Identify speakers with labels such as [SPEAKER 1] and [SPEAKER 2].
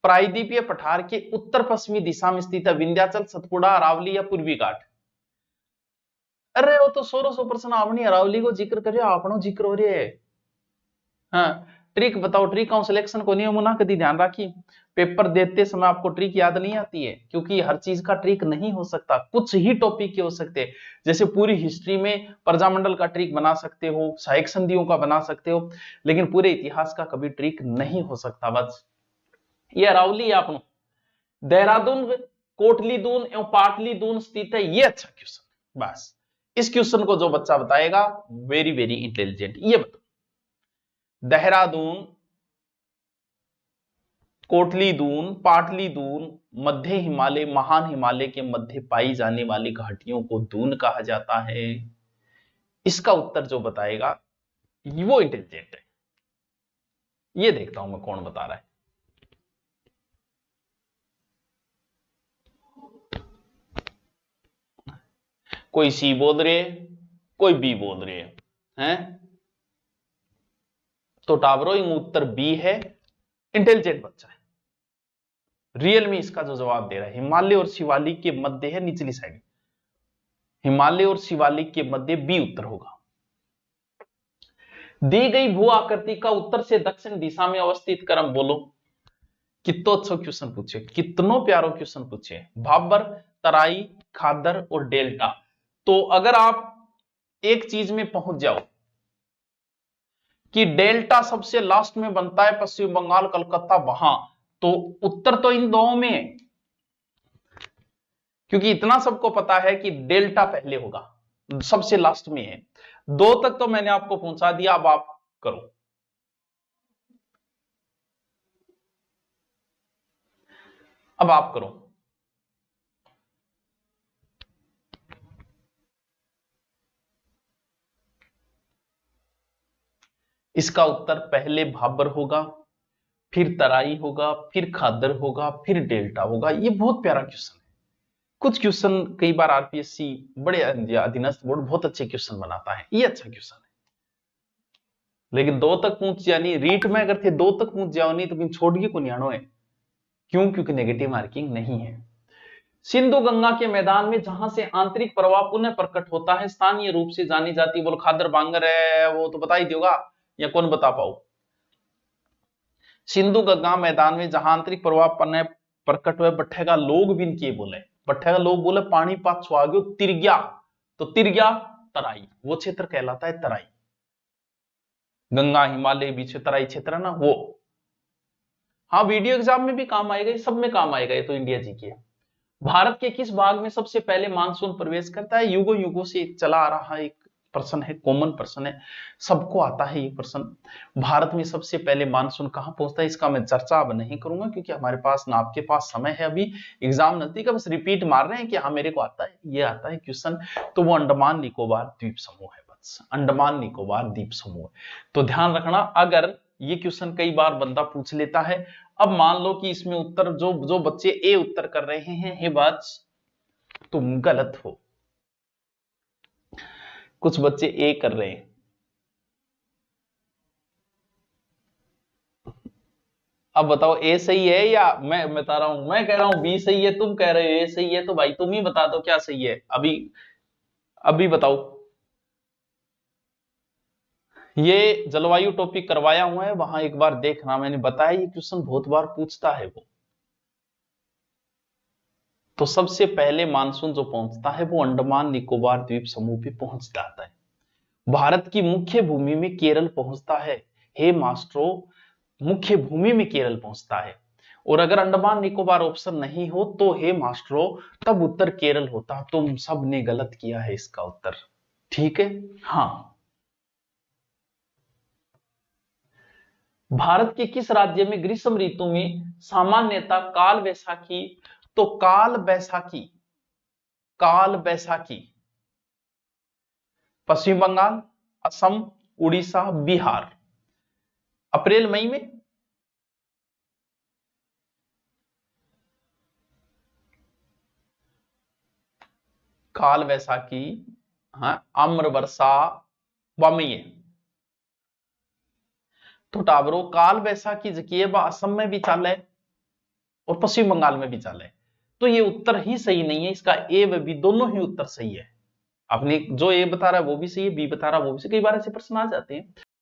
[SPEAKER 1] प्रायद्वीपीय पठार के उत्तर पश्चिमी दिशा में स्थित है? विंध्याचल, सतपुड़ा, अरावली या पूर्वी घाट? अरे वो तो 1600% आपने अरावली को जिक्र करियो, आपनो जिक्र हो रहे है। हाँ, ट्रिक बताओ, ट्रिक का सिलेक्शन को नियम ना कभी ध्यान रखी। पेपर देते समय आपको ट्रिक याद नहीं आती है, क्योंकि हर चीज का ट्रिक नहीं हो सकता, कुछ ही टॉपिक के हो सकते हैं। जैसे पूरी हिस्ट्री में प्रजामंडल का ट्रिक बना सकते हो, सहायक संधियों का बना सकते हो, लेकिन पूरे इतिहास का कभी ट्रिक नहीं हो सकता। बस ये अरावली आपनो देहरादून, कोटली दून एवं पाटली दून स्थित है, ये अच्छा क्वेश्चन। बस इस क्वेश्चन को जो बच्चा बताएगा वेरी वेरी इंटेलिजेंट। ये बताओ, देहरादून, कोटली दून, पाटली दून, मध्य हिमालय, महान हिमालय के मध्य पाई जाने वाली घाटियों को दून कहा जाता है। इसका उत्तर जो बताएगा वो इंटेलिजेंट है। ये देखता हूं मैं कौन बता रहा है। कोई सी बोल रहे है, कोई बी बोल रहे हैं? तो टावरो उत्तर बी है, इंटेलिजेंट बच्चा है। रियल में इसका जो जवाब दे रहा है, हिमालय और शिवालिक के मध्य है, निचली साइड, हिमालय और शिवालिक के मध्य, बी उत्तर होगा। दी गई भू आकृति का उत्तर से दक्षिण दिशा में अवस्थित क्रम बोलो। कितना अच्छा क्वेश्चन पूछे, कितनो प्यारो क्वेश्चन पूछे। भाबर, तराई, खादर और डेल्टा। तो अगर आप एक चीज में पहुंच जाओ कि डेल्टा सबसे लास्ट में बनता है, पश्चिम बंगाल, कलकत्ता, वहां, तो उत्तर तो इन दोनों में है, क्योंकि इतना सबको पता है कि डेल्टा पहले होगा, सबसे लास्ट में है। 2 तक तो मैंने आपको पहुंचा दिया, अब आप करो। अब आप करो। इसका उत्तर पहले भाबर होगा, फिर तराई होगा, फिर खादर होगा, फिर डेल्टा होगा। ये बहुत प्यारा क्वेश्चन है। कुछ क्वेश्चन कई बार आरपीएससी बड़े अधीनस्थ बोर्ड बहुत अच्छे क्वेश्चन बनाता है, ये अच्छा क्वेश्चन है। लेकिन 2 तक पहुंच जानी, रीट में अगर थे 2 तक पहुंच जाओ नहीं तो छोड़िए को नियाणो है। क्यों? क्योंकि नेगेटिव मार्किंग नहीं है। सिंधु गंगा के मैदान में जहां से आंतरिक प्रवाह पुनः प्रकट होता है, स्थानीय रूप से जानी जाती, बोल खादर बांगर है, वो तो बता ही दोगा या कौन बता पाओ? सिंधु गंगा मैदान में जहां आंतरिक प्रवाह पुनः प्रकट हुए, बट्ठेगा लोग भी इनके बोले, बट्ठेगा लोग बोले पानीपत स्वागो तिरग्या, तो तिरग्या तराई, वो क्षेत्र कहलाता है तराई। गंगा हिमालय बीच तराई क्षेत्र है ना वो। हाँ, वीडियो एग्जाम में भी काम आएगा, सब में काम आएगा, ये तो इंडिया जी की है। भारत के किस भाग में सबसे पहले मानसून प्रवेश करता है? युगों युगों से चला आ रहा एक प्रश्न है, कॉमन प्रश्न है, सबको आता है ये प्रश्न। भारत में सबसे पहले मानसून कहां पहुंचता है? इसका मैं चर्चा अब नहीं करूंगा, क्योंकि हमारे पास ना आपके पास समय है, अभी एग्जाम नजदीक है, बस रिपीट मार रहे हैं कि हाँ मेरे को आता है, ये आता है क्वेश्चन। तो वो अंडमान निकोबार द्वीप समूह है, बस अंडमान निकोबार द्वीप समूह। तो ध्यान रखना, अगर ये क्वेश्चन कई बार बंदा पूछ लेता है। अब मान लो कि इसमें उत्तर जो बच्चे ए उत्तर कर रहे हैं, हे बात तुम गलत हो, कुछ बच्चे ए कर रहे हैं। अब बताओ ए सही है या मैं बता रहा हूं, मैं कह रहा हूं बी सही है, तुम कह रहे हो ए सही है, तो भाई तुम ही बता दो क्या सही है अभी, अभी बताओ। ये जलवायु टॉपिक करवाया हुआ है, वहां एक बार देखना, मैंने बताया ये क्वेश्चन बहुत बार पूछता है वो। तो सबसे पहले मानसून जो पहुंचता है वो अंडमान निकोबार द्वीप समूह पे पहुंच जाता है। भारत की मुख्य भूमि में केरल पहुंचता है, हे मास्टरो, मुख्य भूमि में केरल पहुंचता है। और अगर अंडमान निकोबार ऑप्शन नहीं हो तो हे मास्टरो तब उत्तर केरल होता। तुम सब ने गलत किया है इसका उत्तर, ठीक है? हाँ। भारत के किस राज्य में ग्रीष्म ऋतु में सामान्यतः काल बैसाखी, तो काल बैसाखी, काल बैसाखी पश्चिम बंगाल, असम, उड़ीसा, बिहार, अप्रैल मई में। काल बैसाखी, हाँ, आम्र वर्षा वामई है। तो टाबरो काल बैसाखी जकिए असम में भी चाल है, और पश्चिम बंगाल में भी चाले। तो ये उत्तर ही सही नहीं है, इसका ए व बी दोनों ही उत्तर सही है। आपने जो ए बता रहा है वो भी सही है, बी बता रहा है वो भी सही। कई बार ऐसे प्रश्न आ जाते हैं।